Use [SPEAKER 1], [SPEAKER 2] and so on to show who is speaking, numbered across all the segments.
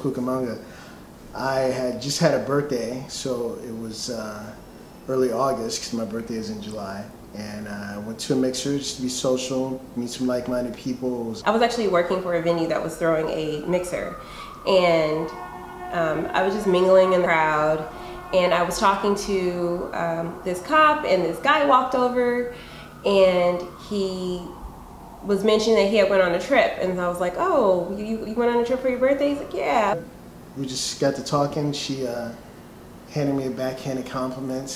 [SPEAKER 1] Cucamonga. I had just had a birthday, so it was early August because my birthday is in July. And I went to a mixer just to be social, meet some like-minded people.
[SPEAKER 2] I was actually working for a venue that was throwing a mixer, and I was just mingling in the crowd, and I was talking to this cop, and this guy walked over, and he was mentioning that he had went on a trip, and I was like, oh, you went on a trip for your birthday? He's like, yeah.
[SPEAKER 1] We just got to talking. She handed me a backhanded compliment.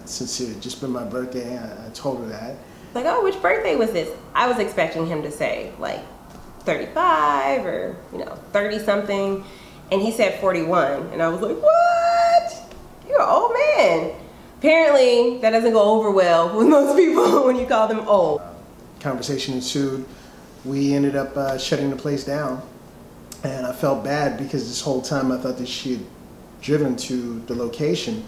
[SPEAKER 1] Since it had just been my birthday, I told her that.
[SPEAKER 2] Like, oh, which birthday was this? I was expecting him to say like 35 or 30 something, and he said 41, and I was like, what? You're an old man. Apparently that doesn't go over well with most people when you call them old.
[SPEAKER 1] Conversation ensued. We ended up shutting the place down, and I felt bad because this whole time I thought that she had driven to the location,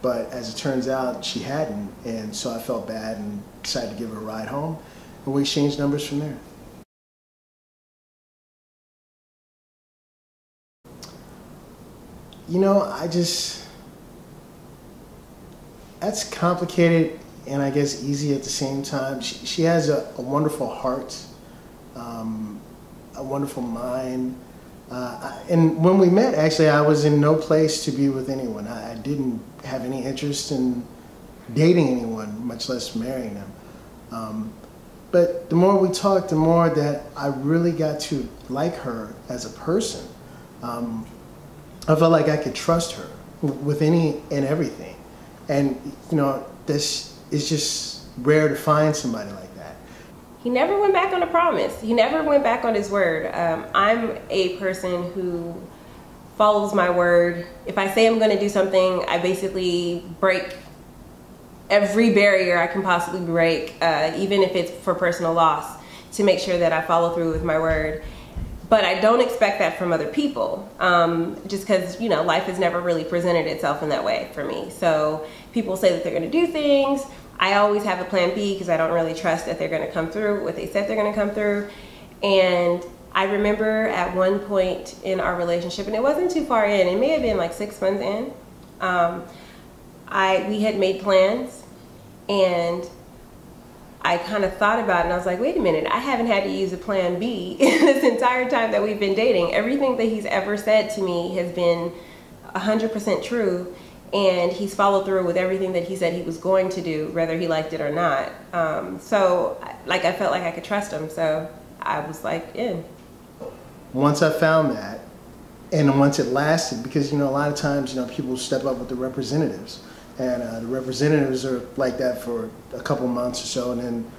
[SPEAKER 1] but as it turns out she hadn't, and so I felt bad and decided to give her a ride home, and we exchanged numbers from there. That's complicated and I guess easy at the same time. She has a wonderful heart, a wonderful mind. And when we met, actually, I was in no place to be with anyone. I didn't have any interest in dating anyone, much less marrying them. But the more we talked, the more that I really got to like her as a person. I felt like I could trust her with any and everything. And, this is just rare to find somebody like that.
[SPEAKER 2] He never went back on a promise. He never went back on his word. I'm a person who follows my word. If I say I'm going to do something, I basically break every barrier I can possibly break, even if it's for personal loss, to make sure that I follow through with my word. But I don't expect that from other people, just because, life has never really presented itself in that way for me. So people say that they're going to do things. I always have a plan B because I don't really trust that they're going to come through what they said they're going to come through. And I remember at one point in our relationship, and it wasn't too far in, it may have been like 6 months in, we had made plans, and I kind of thought about it, and I was like, wait a minute, I haven't had to use a plan B in this entire time that we've been dating. Everything that he's ever said to me has been 100% true, and he's followed through with everything that he said he was going to do, whether he liked it or not. So I felt like I could trust him, so I was like in.
[SPEAKER 1] Once I found that, and once it lasted, because a lot of times people step up with the representatives, and the representatives are like that for a couple months or so, and then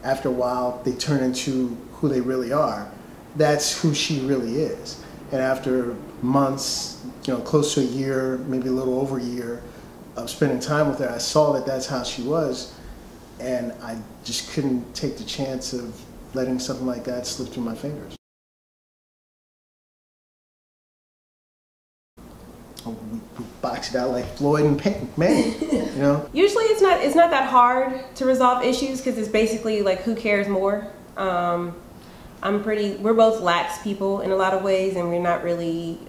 [SPEAKER 1] after a while they turn into who they really are. That's who she really is. And after months, close to a year, maybe a little over a year of spending time with her, I saw that that's how she was, and I just couldn't take the chance of letting something like that slip through my fingers. We box it out like Floyd and Manny,
[SPEAKER 2] Usually it's not that hard to resolve issues because it's basically like who cares more. We're both lax people in a lot of ways, and we're not really,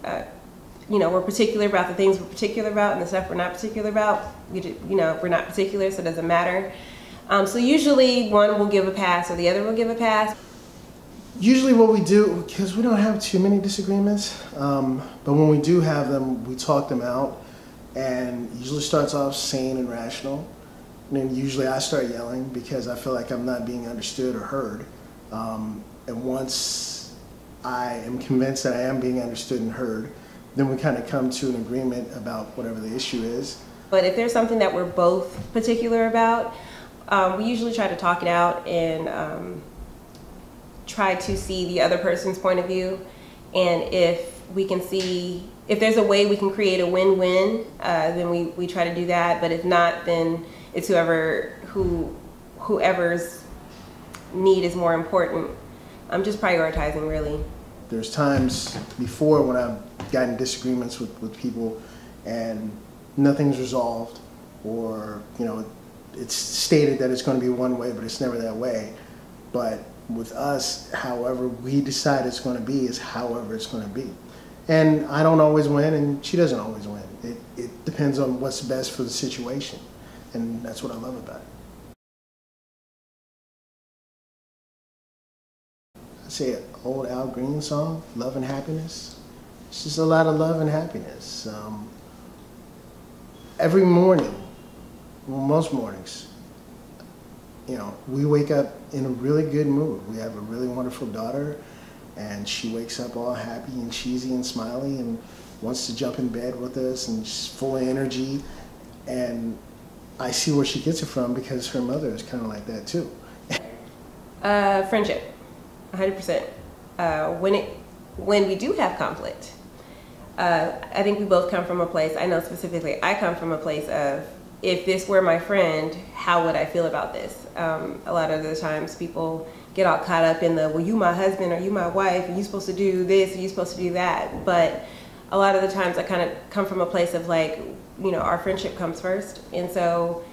[SPEAKER 2] we're particular about the things we're particular about, and the stuff we're not particular about, we're not particular, so it doesn't matter. So usually one will give a pass or the other will give a pass.
[SPEAKER 1] Usually what we do, because we don't have too many disagreements, but when we do have them, we talk them out, and it usually starts off sane and rational. And then usually I start yelling because I feel like I'm not being understood or heard. And once I am convinced that I am being understood and heard, then we kind of come to an agreement about whatever the issue is.
[SPEAKER 2] But if there's something that we're both particular about, we usually try to talk it out and try to see the other person's point of view, and if we can see, if there's a way we can create a win-win, then we try to do that. But if not, then it's whoever's need is more important. I'm just prioritizing, really.
[SPEAKER 1] There's times before when I've gotten disagreements with people and nothing's resolved, or it's stated that it's going to be one way, but it's never that way. But with us, however we decide it's going to be is however it's going to be. And I don't always win, and she doesn't always win. It depends on what's best for the situation, and that's what I love about it. I say an old Al Green song, Love and Happiness. It's just a lot of love and happiness. Every morning, well, most mornings, we wake up in a really good mood. We have a really wonderful daughter, and she wakes up all happy and cheesy and smiley and wants to jump in bed with us and she's full of energy. And I see where she gets it from because her mother is kind of like that too.
[SPEAKER 2] Friendship, 100%. When we do have conflict, I think we both come from a place, I know specifically I come from a place of, if this were my friend, how would I feel about this? A lot of the times people get all caught up in the, well, you my husband, or you my wife, and you supposed to do this, and you supposed to do that. But a lot of the times I kind of come from a place of like, our friendship comes first. And so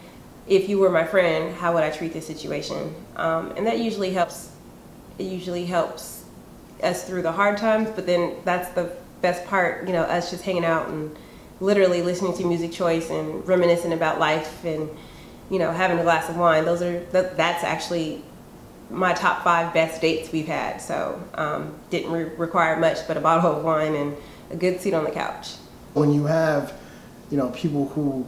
[SPEAKER 2] if you were my friend, how would I treat this situation? And that usually helps. It usually helps us through the hard times, but then that's the best part, us just hanging out and literally listening to music choice and reminiscing about life and, having a glass of wine. That's actually my top 5 best dates we've had. So didn't require much but a bottle of wine and a good seat on the couch. When you have, people who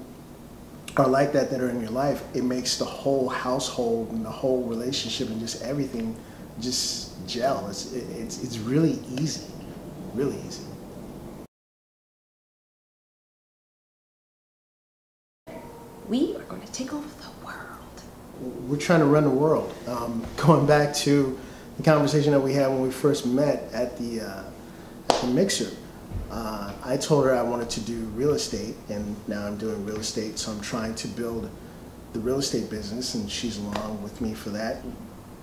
[SPEAKER 2] are like that are in your life, it makes the whole household and the whole relationship and just everything just gel. It's really easy, really easy. We are going to take over the world. We're trying to run the world. Going back to the conversation that we had when we first met at the mixer, I told her I wanted to do real estate, and now I'm doing real estate, so I'm trying to build the real estate business, and she's along with me for that.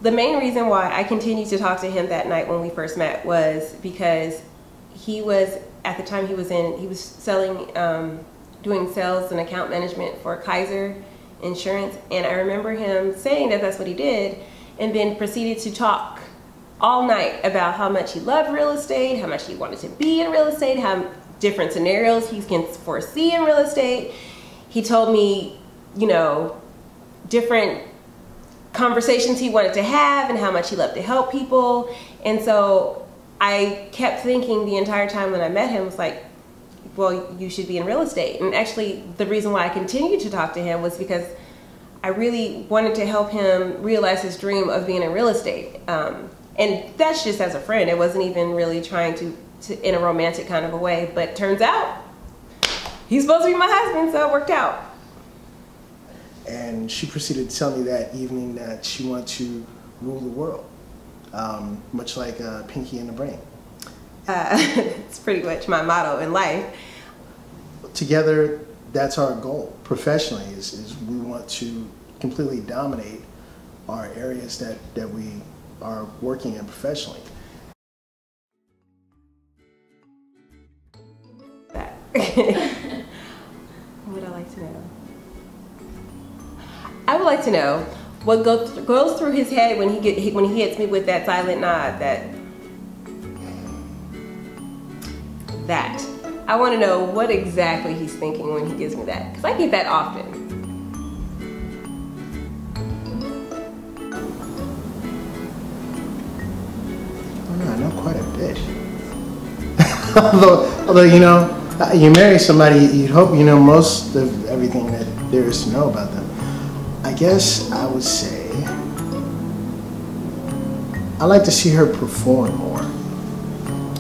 [SPEAKER 2] The main reason why I continued to talk to him that night when we first met was because he was, at the time he was selling, doing sales and account management for Kaiser Insurance, and I remember him saying that that's what he did, and then proceeded to talk all night about how much he loved real estate, how much he wanted to be in real estate, how different scenarios he can foresee in real estate. He told me, different conversations he wanted to have and how much he loved to help people. And so I kept thinking the entire time when I met him, was like, well, you should be in real estate. And actually the reason why I continued to talk to him was because I really wanted to help him realize his dream of being in real estate. And that's just as a friend. It wasn't even really trying to in a romantic kind of a way, but turns out he's supposed to be my husband, so it worked out. And she proceeded to tell me that evening that she wanted to rule the world, much like Pinky and the Brain. It's pretty much my motto in life. Together, that's our goal professionally, is we want to completely dominate our areas that we are working in professionally. What would I like to know? I would like to know what goes through his head when he hits me with that silent nod. That. I want to know what exactly he's thinking when he gives me that, because I get that often. Oh, I know quite a bit. although you marry somebody, you'd hope you know most of everything that there is to know about them. I guess I would say I like to see her perform more,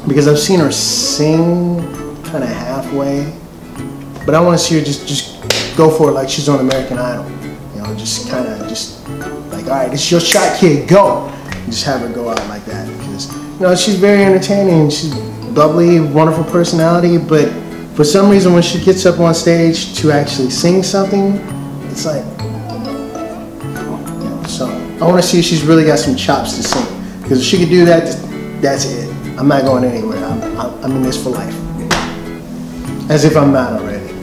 [SPEAKER 2] because I've seen her sing kind of halfway, but I want to see her just go for it like she's on American Idol. Just kind of like, all right, it's your shot, kid, go. And just have her go out like that, because she's very entertaining. She's bubbly, wonderful personality, but for some reason when she gets up on stage to actually sing something, it's like, so I want to see if she's really got some chops to sing, because if she could do that, that's it. I'm not going anywhere. I'm in this for life. As if I'm not already.